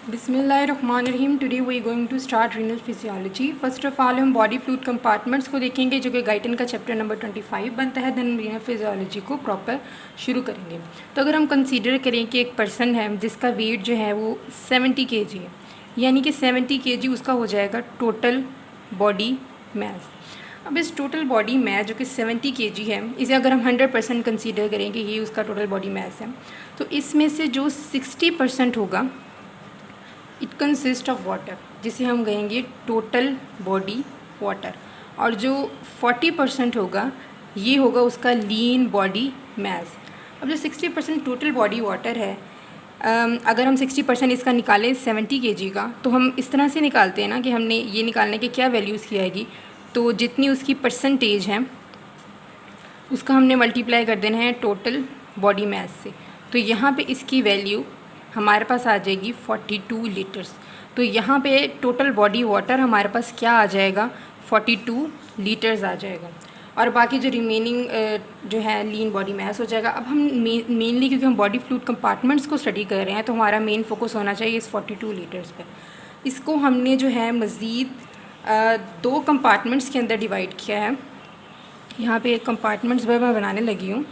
बिस्मिल्लाहिर्रहमानिर्रहीम। Today we going to start renal physiology. First of all हम body fluid compartments को देखेंगे जो कि गाइटन का चैप्टर नंबर 25 बनता है। देन रीनल फिजियोलॉजी को प्रॉपर शुरू करेंगे। तो अगर हम कंसीडर करें कि एक पर्सन है जिसका वेट जो है वो 70 kg है, यानी कि 70 kg उसका हो जाएगा टोटल बॉडी मैस। अब इस टोटल बॉडी मैस जो कि 70 kg है, इसे अगर हम 100% कंसीडर करें कि ये उसका टोटल बॉडी मैस है, तो इसमें से जो 60% होगा इट कंसिस्ट ऑफ वाटर, जिसे हम कहेंगे टोटल बॉडी वाटर, और जो 40% होगा ये होगा उसका लीन बॉडी मैस। अब जो 60% टोटल बॉडी वाटर है, अगर हम 60% इसका निकालें 70 kg का, तो हम इस तरह से निकालते हैं ना कि हमने ये निकालने के क्या वैल्यूज़ की आएगी, तो जितनी उसकी परसेंटेज है उसका हमने मल्टीप्लाई कर देना है टोटल बॉडी मैस से। तो यहाँ पे इसकी वैल्यू हमारे पास आ जाएगी 42 लीटर्स। तो यहाँ पे टोटल बॉडी वाटर हमारे पास क्या आ जाएगा, 42 लीटर्स आ जाएगा, और बाकी जो रिमेनिंग जो है लीन बॉडी मैस हो जाएगा। अब हम मेनली क्योंकि हम बॉडी फ्लूइड कंपार्टमेंट्स को स्टडी कर रहे हैं, तो हमारा मेन फोकस होना चाहिए इस 42 लीटर्स पे। इसको हमने जो है मज़ीद 2 कंपार्टमेंट्स के अंदर डिवाइड किया है। यहाँ पे एक कंपार्टमेंट्स मैं बनाने लगी हूँ।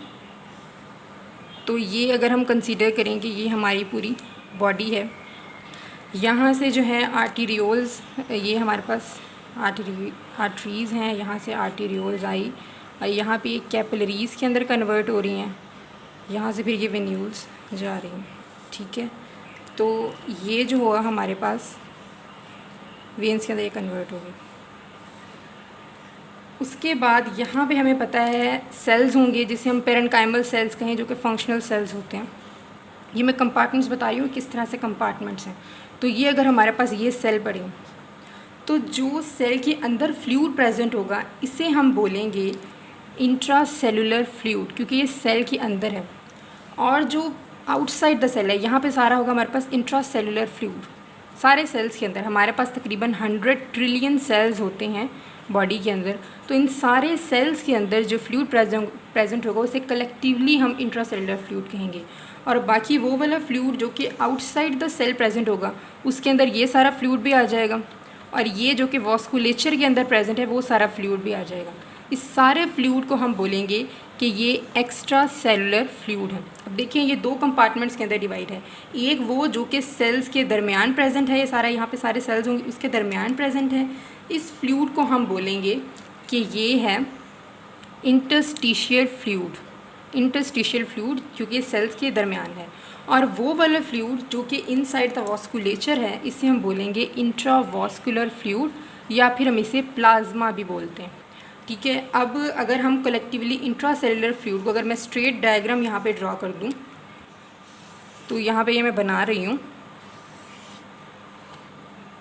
तो ये अगर हम कंसीडर करें कि ये हमारी पूरी बॉडी है, यहाँ से जो है आर्टीरियोल्स, ये हमारे पास आर्टरीज़ हैं, यहाँ से आर्टीरियोल्स आई और यहाँ पे कैपिलरीज़ के अंदर कन्वर्ट हो रही हैं, यहाँ से फिर ये वेन्यूल्स जा रही हैं। ठीक है, तो ये जो होगा हमारे पास वेन्स के अंदर ये कन्वर्ट हो गई। उसके बाद यहाँ पे हमें पता है सेल्स होंगे जिसे हम पेरेन्काइमल सेल्स कहें, जो कि फंक्शनल सेल्स होते हैं। ये मैं कंपार्टमेंट्स बता रही हूँ किस तरह से कंपार्टमेंट्स हैं। तो ये अगर हमारे पास ये सेल पड़े, तो जो सेल के अंदर फ्लूइड प्रेजेंट होगा इसे हम बोलेंगे इंट्रासेलुलर फ्लूइड, क्योंकि ये सेल के अंदर है। और जो आउटसाइड द सेल है, यहाँ पे सारा होगा हमारे पास इंट्रासेलुलर फ्लूइड। सारे सेल्स के अंदर हमारे पास तकरीबन 100 ट्रिलियन सेल्स होते हैं बॉडी के अंदर। तो इन सारे सेल्स के अंदर जो फ्लूइड प्रेजेंट होगा उसे कलेक्टिवली हम इंट्रासेलुलर फ्लूइड कहेंगे। और बाकी वो वाला फ्लूइड जो कि आउटसाइड द सेल प्रेजेंट होगा उसके अंदर ये सारा फ्लूइड भी आ जाएगा, और ये जो कि वास्कुलेचर के अंदर प्रेजेंट है वो सारा फ्लूइड भी आ जाएगा। इस सारे फ्लूइड को हम बोलेंगे कि ये एक्स्ट्रा सेलुलर फ्लूइड है। अब देखिए ये 2 कंपार्टमेंट्स के अंदर डिवाइड है। एक वो जो कि सेल्स के दरमियान प्रेजेंट है, ये सारा यहाँ पे सारे सेल्स होंगे उसके दरमियान प्रेजेंट है। इस फ्लूइड को हम बोलेंगे कि ये है इंटरस्टिशियल फ्लूइड। इंटरस्टिशियल फ्लूइड क्योंकि सेल्स के दरमियान है। और वो वाला फ्लूइड जो कि इनसाइड द वास्कुलेचर है, इसे हम बोलेंगे इंट्रावास्कुलर फ्लूइड, या फिर हम इसे प्लाज्मा भी बोलते हैं। ठीक है, अब अगर हम कलेक्टिवली इंट्रासेलुलर फ्लूइड को, अगर मैं स्ट्रेट डायग्राम यहाँ पे ड्रॉ कर दूँ, तो यहाँ पे ये मैं बना रही हूँ,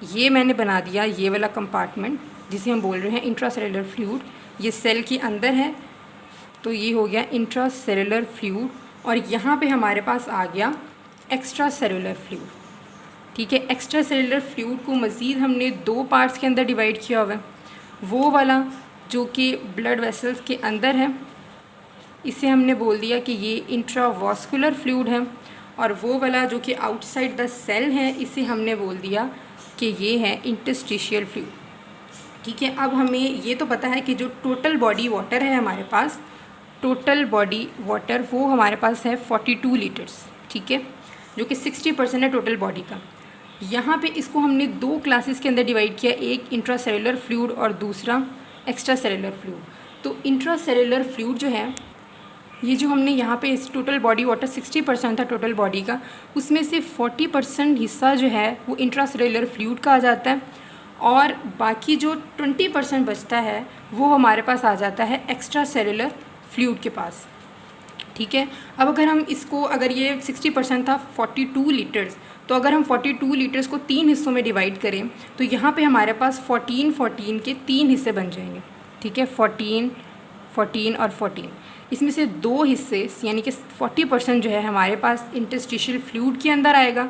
ये मैंने बना दिया ये वाला कंपार्टमेंट जिसे हम बोल रहे हैं इंट्रासेलुलर फ्लूइड। ये सेल के अंदर है, तो ये हो गया इंट्रासेलुलर फ्लूइड। और यहाँ पे हमारे पास आ गया एक्स्ट्रा सेलुलर फ्लूइड। ठीक है, एक्स्ट्रा सेलुलर फ्लूइड को मज़ीद हमने 2 पार्ट्स के अंदर डिवाइड किया हुआ है। वो वाला जो कि ब्लड वेसल्स के अंदर है, इसे हमने बोल दिया कि ये इंट्रावास्कुलर फ्लूइड है, और वो वाला जो कि आउटसाइड द सेल है, इसे हमने बोल दिया कि ये है इंटरस्टिशियल फ्लूइड। ठीक है, अब हमें ये तो पता है कि जो टोटल बॉडी वाटर है हमारे पास, टोटल बॉडी वाटर वो हमारे पास है 42 लीटर्स। ठीक है, जो कि 60% है टोटल बॉडी का। यहाँ पे इसको हमने 2 क्लासेस के अंदर डिवाइड किया, एक इंट्रासेलुलर फ्लूइड और दूसरा एक्स्ट्रा सेलुलर फ्लूइड। तो इंट्रासेलुलर फ्लूइड जो है, ये जो हमने यहाँ पे इस टोटल बॉडी वाटर 60% था टोटल बॉडी का, उसमें से 40% हिस्सा जो है वो इंट्रासेलुलर फ्लूइड का आ जाता है, और बाकी जो 20% बचता है वो हमारे पास आ जाता है एक्स्ट्रा सेलुलर फ्लूइड के पास। ठीक है, अब अगर हम इसको, अगर ये 60% था 42 लीटर्स, तो अगर हम 42 लीटर्स को 3 हिस्सों में डिवाइड करें, तो यहाँ पे हमारे पास 14 के 3 हिस्से बन जाएंगे। ठीक है, 14, 14 और 14। इसमें से 2 हिस्से यानी कि 40% जो है हमारे पास इंटरस्टिशियल फ्लूइड के अंदर आएगा,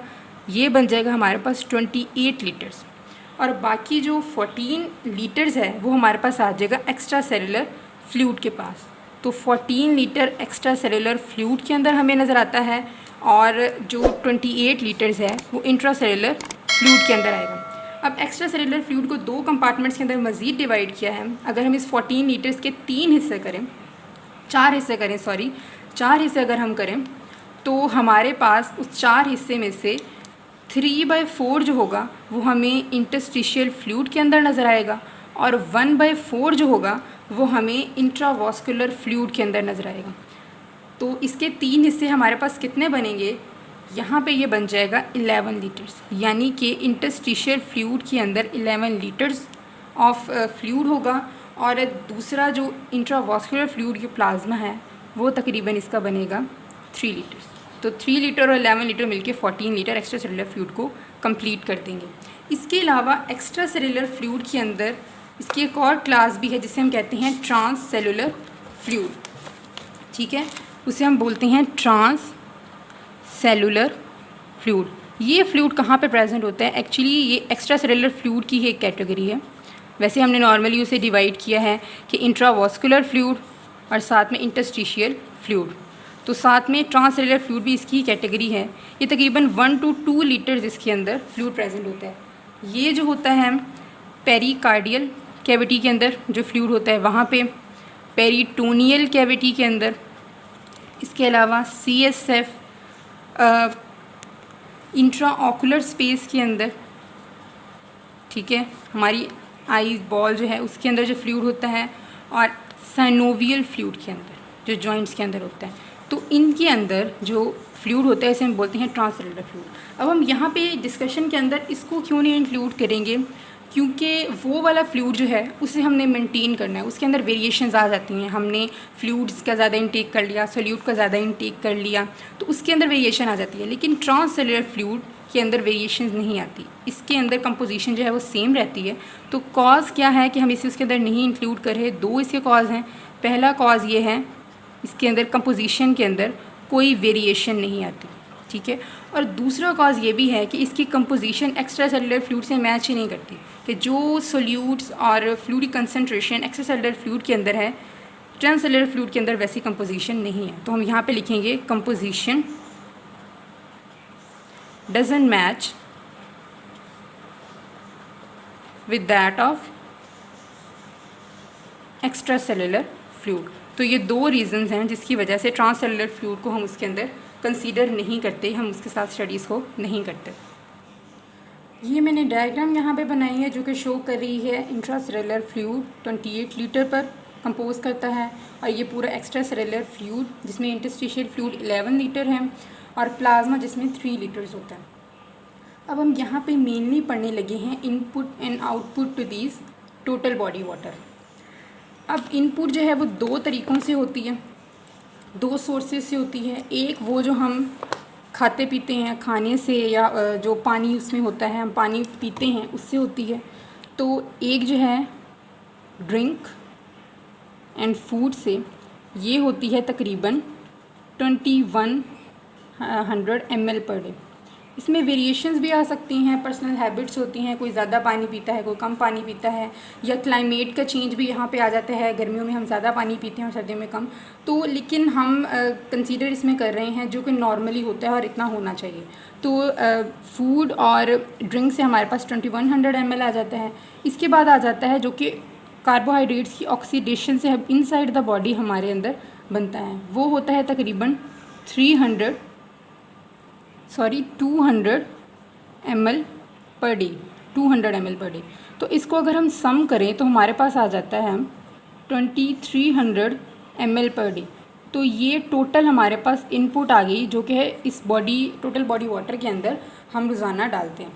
ये बन जाएगा हमारे पास 28 लीटर्स। और बाकी जो 14 लीटर्स है वो हमारे पास आ जाएगा एक्स्ट्रा सेलुलर फ्लूइड के पास। तो 14 लीटर एक्स्ट्रा सेलुलर फ्लूइड के अंदर हमें नज़र आता है, और जो 28 लीटर्स है वो इंट्रासेलुलर फ्लूइड के अंदर आएगा। अब एक्स्ट्रा सेलुलर फ्लूइड को 2 कंपार्टमेंट्स के अंदर मज़ीद डिवाइड किया है। अगर हम इस 14 लीटर्स के 4 हिस्से अगर हम करें तो हमारे पास उस 4 हिस्से में से 3/4 जो होगा वो हमें इंटरस्टिशियल फ्लूइड के अंदर नज़र आएगा और 1/4 जो होगा वो हमें इंट्रावास्कुलर फ्लूइड के अंदर नज़र आएगा। तो इसके 3 हिस्से हमारे पास कितने बनेंगे, यहाँ पे ये बन जाएगा 11 लीटर्स, यानी कि इंटरस्टिशियल फ्लूइड के अंदर 11 लीटर्स ऑफ फ्लूइड होगा और दूसरा जो इंट्रावास्कुलर फ्लूइड की प्लाज्मा है वो तकरीबन इसका बनेगा 3 लीटर्स। तो 3 लीटर और 11 लीटर मिलके 14 लीटर एक्स्ट्रा सेलुलर फ्लूइड को कंप्लीट कर देंगे। इसके अलावा एक्स्ट्रा सेलुलर फ्लूइड के अंदर इसकी एक और क्लास भी है जिसे हम कहते हैं ट्रांस सेलुलर फ्लूइड, ठीक है, उसे हम बोलते हैं ट्रांस सेलुलर फ्लूइड। ये फ्लूइड कहाँ पे प्रेजेंट होता है, एक्चुअली ये एक्स्ट्रा सेलुलर फ्लूइड की ही एक कैटेगरी है। वैसे हमने नॉर्मली उसे डिवाइड किया है कि इंट्रावास्कुलर फ्लूइड और साथ में इंटरस्टिशियल फ्लूइड, तो साथ में ट्रांससेलुलर फ्लूइड भी इसकी कैटेगरी है। ये तकरीबन 1 to 2 लीटर्स इसके अंदर फ्लूइड प्रेजेंट होता है। ये जो होता है पेरिकार्डियल कैविटी के अंदर जो फ्लूइड होता है वहाँ पे, पेरिटोनियल कैविटी के अंदर, इसके अलावा CSF इंट्राऑकुलर स्पेस के अंदर, ठीक है, हमारी आई बॉल जो है उसके अंदर जो फ्लूइड होता है, और साइनोवियल फ्लूइड के अंदर जो जॉइंट्स के अंदर होता है। तो इनके अंदर जो फ्लूइड होता है इसे हम बोलते हैं ट्रांससेलुलर फ्लूइड। अब हम यहाँ पे डिस्कशन के अंदर इसको क्यों नहीं इंक्लूड करेंगे, क्योंकि वो वाला फ्लूइड जो है उसे हमने मेंटेन करना है, उसके अंदर वेरिएशंस आ जाती हैं। हमने फ्लूइड्स का ज़्यादा इंटेक कर लिया, सोल्यूट का ज़्यादा इंटेक कर लिया, तो उसके अंदर वेरिएशन आ जाती है। लेकिन ट्रांससेलुलर फ्लूइड के अंदर वेरिएशंस नहीं आती, इसके अंदर कंपोजिशन जो है वो सेम रहती है। तो कॉज क्या है कि हम इसे उसके अंदर नहीं इंक्लूड कर रहे, 2 इसके कॉज हैं। पहला कॉज ये है इसके अंदर कंपोजिशन के अंदर कोई वेरिएशन नहीं आती, ठीक है, और दूसरा कॉज ये भी है कि इसकी कंपोजिशन एक्स्ट्रा सेलुलर फ्लूइड से मैच ही नहीं करती, कि जो सोल्यूट्स और fluid concentration extra cellular fluid के अंदर है ट्रांससेलुलर फ्लूइड के अंदर वैसी कंपोजिशन नहीं है। तो हम यहाँ पे लिखेंगे composition doesn't match with that of extra cellular fluid. तो ये 2 रीज़न्स हैं जिसकी वजह से ट्रांससेलुलर फ्लूइड को हम उसके अंदर कंसीडर नहीं करते, हम उसके साथ स्टडीज़ को नहीं करते। ये मैंने डायग्राम यहाँ पे बनाई है जो कि शो कर रही है इंट्रासेलुलर फ्लूइड 28 लीटर पर कंपोज करता है, और ये पूरा एक्स्ट्रा सेलुलर फ्लूइड जिसमें इंटरस्टिशियल फ्लूइड 11 लीटर है और प्लाज्मा जिसमें 3 लीटर्स होता है। अब हम यहाँ पे मेनली पढ़ने लगे हैं input and output to these total body water. अब इनपुट जो है वो 2 तरीक़ों से होती है, 2 सोर्सेज से होती है। एक वो जो हम खाते पीते हैं, खाने से, या जो पानी उसमें होता है हम पानी पीते हैं उससे होती है। तो एक जो है ड्रिंक एंड फूड से, ये होती है तकरीबन 2100 ml पर डे। इसमें वेरिएशंस भी आ सकती हैं, पर्सनल हैबिट्स होती हैं, कोई ज़्यादा पानी पीता है, कोई कम पानी पीता है, या क्लाइमेट का चेंज भी यहाँ पे आ जाता है, गर्मियों में हम ज़्यादा पानी पीते हैं और सर्दियों में कम। तो लेकिन हम कंसीडर इसमें कर रहे हैं जो कि नॉर्मली होता है और इतना होना चाहिए। तो फूड और ड्रिंक से हमारे पास 2100 ml आ जाता है। इसके बाद आ जाता है जो कि कार्बोहाइड्रेट्स की ऑक्सीडेशन से हम इनसाइड द बॉडी हमारे अंदर बनता है, वो होता है तकरीबन 200 ml per day, 200 ml per day. तो इसको अगर हम सम करें तो हमारे पास आ जाता है 2300 ml पर डे। तो ये टोटल हमारे पास इनपुट आ गई जो कि है इस टोटल बॉडी वाटर के अंदर हम रोज़ाना डालते हैं।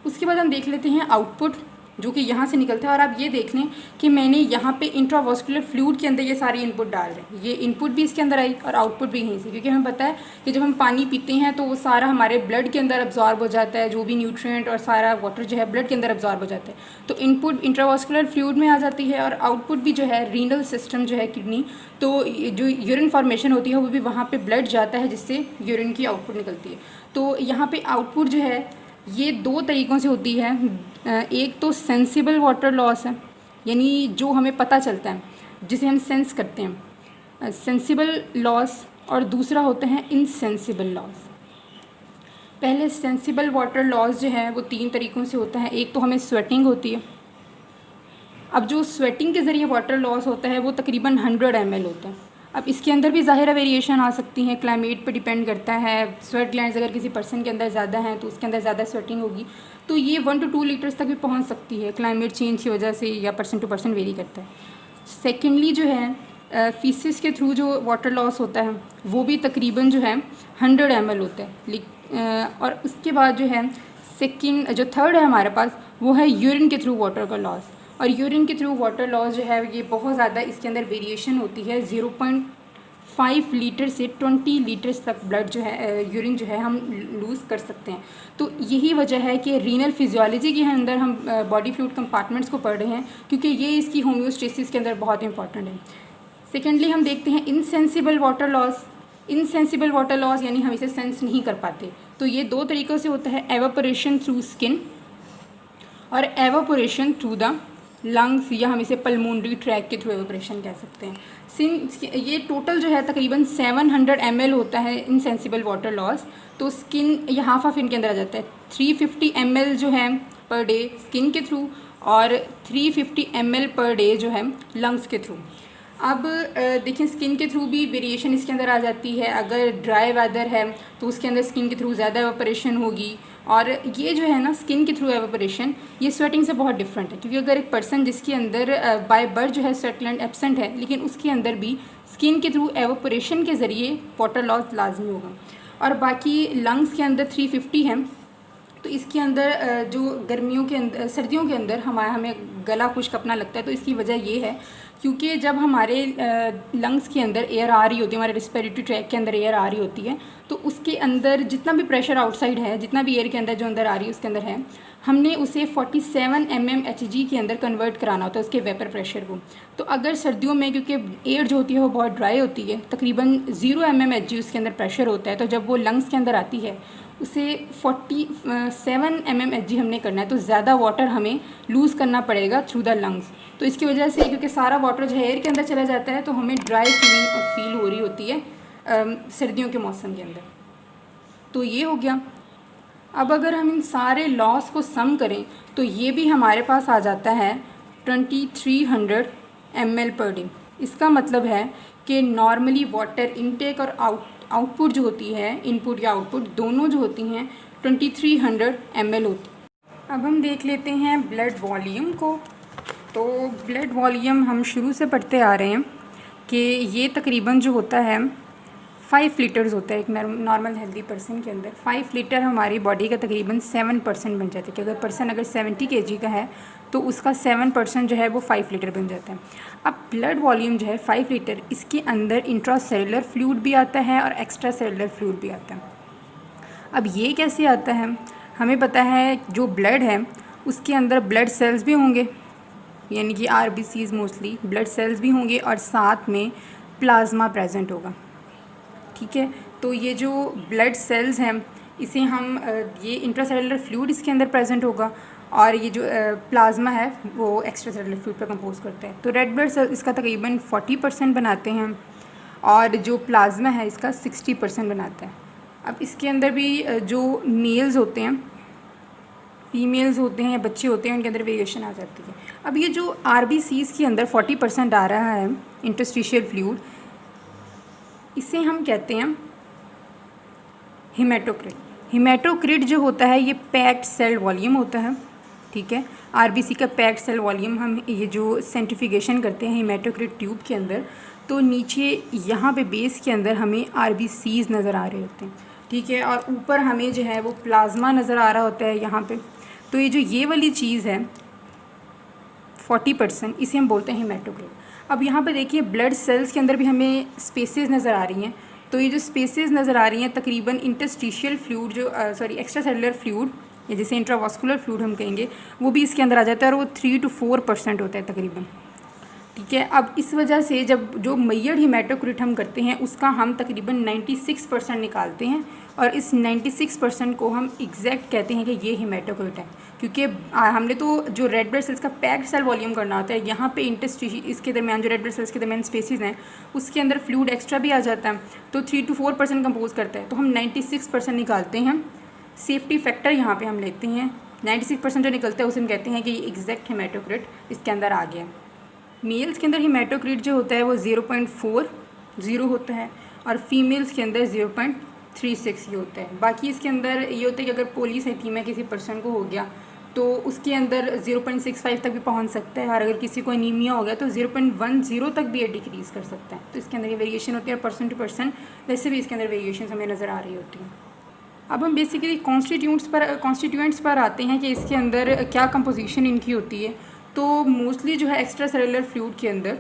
उसके बाद हम देख लेते हैं आउटपुट जो कि यहाँ से निकलता है। और आप ये देख लें कि मैंने यहाँ पे इंट्रावास्कुलर फ्लूइड के अंदर ये सारी इनपुट डाल रहे हैं, ये इनपुट भी इसके अंदर आई और आउटपुट भी यहीं से, क्योंकि हमें पता है कि जब हम पानी पीते हैं तो वो सारा हमारे ब्लड के अंदर अब्जॉर्ब हो जाता है, जो भी न्यूट्रिएंट और सारा वाटर जो है ब्लड के अंदर अब्जॉर्ब हो जाता है। तो इनपुट इंट्रावास्कुलर फ्लूइड में आ जाती है और आउटपुट भी जो है रीनल सिस्टम जो है किडनी, तो जो यूरिन फॉर्मेशन होती है वो भी वहाँ पर ब्लड जाता है जिससे यूरिन की आउटपुट निकलती है। तो यहाँ पर आउटपुट जो है ये 2 तरीक़ों से होती है। एक तो सेंसिबल वाटर लॉस है, यानी जो हमें पता चलता है, जिसे हम सेंस करते हैं, सेंसिबल लॉस, और दूसरा होता है इनसेंसिबल लॉस। पहले सेंसिबल वाटर लॉस जो है वो 3 तरीक़ों से होता है। एक तो हमें स्वेटिंग होती है। अब जो स्वेटिंग के ज़रिए वाटर लॉस होता है वो तकरीबन 100 ml होता है। अब इसके अंदर भी ज़ाहिर वेरिएशन आ सकती है, क्लाइमेट पे डिपेंड करता है। स्वेट ग्लैंड्स अगर किसी पर्सन के अंदर ज़्यादा हैं तो उसके अंदर ज़्यादा स्वेटिंग होगी, तो ये 1 to 2 लीटर्स तक भी पहुंच सकती है। क्लाइमेट चेंज की वजह से या पर्सन टू पर्सन वेरी करता है। सेकेंडली जो है फीसिस के थ्रू जो वाटर लॉस होता है वो भी तकरीबन जो है 100 ml होता है। और उसके बाद जो है सेकेंड जो थर्ड है हमारे पास वो है यूरिन के थ्रू वाटर का लॉस। और यूरिन के थ्रू वाटर लॉस जो है ये बहुत ज़्यादा, इसके अंदर वेरिएशन होती है। 0.5 लीटर से 20 लीटर्स तक ब्लड जो है यूरिन जो है हम लूज़ कर सकते हैं। तो यही वजह है कि रीनल फिजियोलॉजी के अंदर हम बॉडी फ्लूइड कंपार्टमेंट्स को पढ़ रहे हैं, क्योंकि ये इसकी होम्योस्टेसिस के अंदर बहुत इंपॉर्टेंट है। सेकेंडली हम देखते हैं insensible water loss. Insensible water loss यानी हम इसे सेंस नहीं कर पाते। तो ये 2 तरीक़ों से होता है, एवापोरेशन थ्रू स्किन और एवापोरेशन थ्रू द लंग्स, या हम इसे पल्मोनरी ट्रैक के थ्रू एवापोरेशन कह सकते हैं। ये टोटल जो है तकरीबन 700 ml होता है इनसेंसिबल वाटर लॉस। तो स्किन ये हाफ ऑफ इनके अंदर आ जाता है। 350 ml जो है पर डे स्किन के थ्रू और 350 ml पर डे जो है लंग्स के थ्रू। अब देखिए स्किन के थ्रू भी वेरिएशन इसके अंदर आ जाती है। अगर ड्राई वेदर है तो उसके अंदर स्किन के थ्रू ज़्यादा एवापोरेशन होगी। और ये जो है ना स्किन के थ्रू एवापोरेशन ये स्वेटिंग से बहुत डिफरेंट है, क्योंकि अगर एक पर्सन जिसके अंदर बाय बर्थ जो है स्वेट ग्लैंड एब्सेंट है, लेकिन उसके अंदर भी स्किन के थ्रू एवापोरेशन के ज़रिए वाटर लॉस लाजमी होगा। और बाकी लंग्स के अंदर 350 है, तो इसके अंदर जो गर्मियों के अंदर सर्दियों के अंदर हमें गला खुश्क अपना लगता है। तो इसकी वजह ये है क्योंकि जब हमारे लंग्स के अंदर एयर आ रही होती है, हमारे रिस्पिरेटरी ट्रैक के अंदर एयर आ रही होती है, तो उसके अंदर जितना भी प्रेशर आउटसाइड है, जितना भी एयर के अंदर जो अंदर आ रही है उसके अंदर है, हमने उसे 47 mmHg के अंदर कन्वर्ट कराना होता है उसके वेपर प्रेशर को। तो अगर सर्दियों में क्योंकि एयर जो होती है वो बहुत ड्राई होती है, तकरीबन 0 mmHg उसके अंदर प्रेशर होता है, तो जब वो लंग्स के अंदर आती है उसे 47 mmHg हमने करना है। तो ज़्यादा वाटर हमें लूज़ करना पड़ेगा थ्रू द लंग्स। तो इसकी वजह से क्योंकि सारा वाटर जो है एयर के अंदर चला जाता है, तो हमें ड्राई फील हो रही होती है सर्दियों के मौसम के अंदर। तो ये हो गया। अब अगर हम इन सारे लॉस को सम करें तो ये भी हमारे पास आ जाता है 2300 ml पर डे। इसका मतलब है कि नॉर्मली वाटर इनटेक और आउटपुट जो होती है, इनपुट या आउटपुट दोनों जो होती हैं 2300 ml होती है। अब हम देख लेते हैं ब्लड वॉल्यूम को। तो ब्लड वॉल्यूम हम शुरू से पढ़ते आ रहे हैं कि ये तकरीबन जो होता है 5 लीटर्स होता है एक नॉर्मल हेल्दी पर्सन के अंदर। 5 लीटर हमारी बॉडी का तकरीबन 7% बन जाता है कि अगर पर्सन 70 kg का है तो उसका 7% जो है वो 5 लीटर बन जाता है। अब ब्लड वॉल्यूम जो है 5 लीटर, इसके अंदर इंट्रासेलुलर फ्लूइड भी आता है और एक्स्ट्रा सेलुलर फ्लूइड भी आता है। अब ये कैसे आता है? हमें पता है जो ब्लड है उसके अंदर ब्लड सेल्स भी होंगे, यानी कि RBCs मोस्टली ब्लड सेल्स भी होंगे, और साथ में प्लाज्मा प्रेजेंट होगा। ठीक है, तो ये जो ब्लड सेल्स हैं इसे हम ये इंट्रासेलुलर फ्लूइड इसके अंदर प्रेजेंट होगा, और ये जो प्लाज्मा है वो एक्स्ट्रा सेलुलर फ्लूइड पर कंपोज करता है। तो रेड ब्लड सेल इसका तकरीबन 40% बनाते हैं, और जो प्लाज्मा है इसका 60% बनाता है। अब इसके अंदर भी जो मेल्स होते हैं, फीमेल्स होते हैं या बच्चे होते हैं, उनके अंदर वेरिएशन आ जाती है। अब ये जो RBCs के अंदर 40% आ रहा है इंटरस्टिशियल फ्लूइड, इसे हम कहते हैं हेमाटोक्रिट। हेमाटोक्रिट जो होता है ये पैक्ड सेल वॉल्यूम होता है। ठीक है, RBC का पैक्ड सेल वॉल्यूम हम ये जो सेंट्रीफ्यूगेशन करते हैं हेमाटोक्रिट ट्यूब के अंदर, तो नीचे यहाँ पे बेस के अंदर हमें RBCs नज़र आ रहे होते हैं। ठीक है, और ऊपर हमें जो है वो प्लाज्मा नज़र आ रहा होता है यहाँ पे। तो ये जो ये वाली चीज़ है 40%, इसे हम बोलते हैं हेमाटोक्रिट। अब यहाँ पे देखिए ब्लड सेल्स के अंदर भी हमें स्पेसेस नज़र आ रही हैं। तो ये जो स्पेसेस नज़र आ रही हैं तकरीबन इंटरस्टिशियल फ्लूइड जो एक्स्ट्रा सेलुलर फ्लूइड या जिसे इंट्रावास्कुलर फ्लूइड हम कहेंगे, वो भी इसके अंदर आ जाता है, और वो 3 to 4% होता है तकरीबन। ठीक है, अब इस वजह से जब जो मेजर्ड हेमाटोक्रिट हम करते हैं उसका हम तकरीबन 96% निकालते हैं, और इस 96% को हम एग्जैक्ट कहते हैं कि ये हेमाटोक्रिट है। क्योंकि हमने तो जो रेड ब्लड सेल्स का पैक्ड सेल वॉल्यूम करना होता है, यहाँ पे इंटरस्टिशियल इसके दरमियान जो रेड ब्लड सेल्स के दरमियान स्पेसिस हैं उसके अंदर फ्लूइड एक्स्ट्रा भी आ जाता है, तो 3 to 4% कंपोज करता है। तो हम 96% निकालते हैं सेफ्टी फैक्टर यहाँ पे हम लेते हैं 96% जो निकलता है उसे हम कहते हैं कि एग्जैक्ट हेमाटोक्रिट इसके अंदर आ गया। मेल्स के अंदर हेमाटोक्रिट जो होता है वो 0.40 होता है और फीमेल्स के अंदर 0.36 ये होता है। बाकी इसके अंदर ये होता है कि अगर पॉलीसाइथीमिया किसी पर्सन को हो गया तो उसके अंदर 0.65 तक भी पहुंच सकता है, और अगर किसी को एनीमिया हो गया तो 0.10 तक भी ये डिक्रीज़ कर सकता है। तो इसके अंदर ये वेरिएशन होती है, और पर्सन टू पर्सन वैसे भी इसके अंदर वेरिएशन हमें नज़र आ रही होती हैं। अब हम बेसिकली कॉन्स्टिट्यूएंट्स पर आते हैं कि इसके अंदर क्या कंपोजिशन इनकी होती है। तो मोस्टली जो है एक्स्ट्रा सेलुलर फ्लूइड के अंदर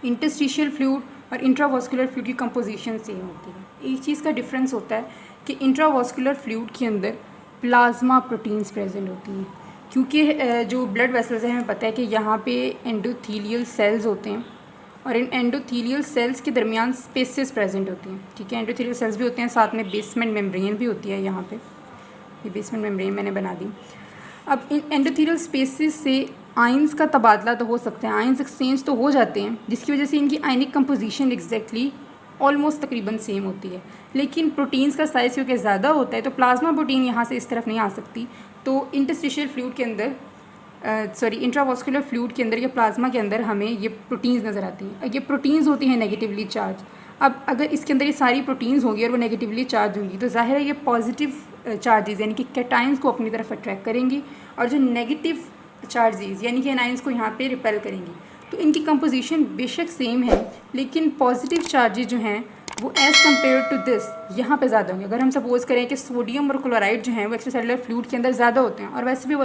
इंटरस्टिशियल फ्लूइड और इंट्रावास्कुलर फ्लूइड की कंपोजिशन सेम होती है। एक चीज़ का डिफरेंस होता है कि इंट्रावास्कुलर फ्लूइड के अंदर प्लाज्मा प्रोटीन्स प्रेजेंट होती हैं, क्योंकि जो ब्लड वेसल्स हैं हमें पता है कि यहाँ पे एंडोथीलियल सेल्स होते हैं और इन एंडोथीलियल सेल्स के दरमियान स्पेसेस प्रेजेंट होती हैं। ठीक है, एंडोथीलियल सेल्स भी होते हैं, साथ में बेसमेंट मेम्ब्रेन भी होती है। यहाँ पे ये बेसमेंट मेम्ब्रेन मैंने बना दी। अब इन एंडोथीलियल स्पेसेस से आयंस का तबादला तो हो सकता है, आयंस एक्सचेंज तो हो जाते हैं, जिसकी वजह से इनकी आयनिक कंपोजिशन एग्जैक्टली ऑलमोस्ट तकरीबन सेम होती है। लेकिन प्रोटीन्स का साइज़ क्योंकि ज़्यादा होता है तो प्लाज्मा प्रोटीन यहाँ से इस तरफ नहीं आ सकती। तो इंटरस्टिशियल फ्लूइड के अंदर इंट्रावास्कुलर फ्लूइड के अंदर या प्लाज्मा के अंदर हमें ये प्रोटीन्स नज़र आती हैं। ये प्रोटीन्स होती हैं नेगेटिवली चार्ज। अब अगर इसके अंदर ये सारी प्रोटीन्स होगी और वो नेगेटिवली चार्ज होंगी तो ज़ाहिर है ये पॉजिटिव चार्जेस यानी कि कैटायंस को अपनी तरफ अट्रैक्ट करेंगी, और जो नेगेटिव चार्जेस यानी कि एनायंस को यहाँ पे रिपेल करेंगी। तो इनकी कंपोजिशन बेशक सेम है, लेकिन पॉजिटिव चार्जेस जो हैं वो एज़ कम्पेयर टू दिस यहाँ पे ज़्यादा होंगे। अगर हम सपोज़ करें कि सोडियम और क्लोराइड जो हैं वो एक्स्ट्रासेलुलर फ्लूइड के अंदर ज़्यादा होते हैं, और वैसे भी वो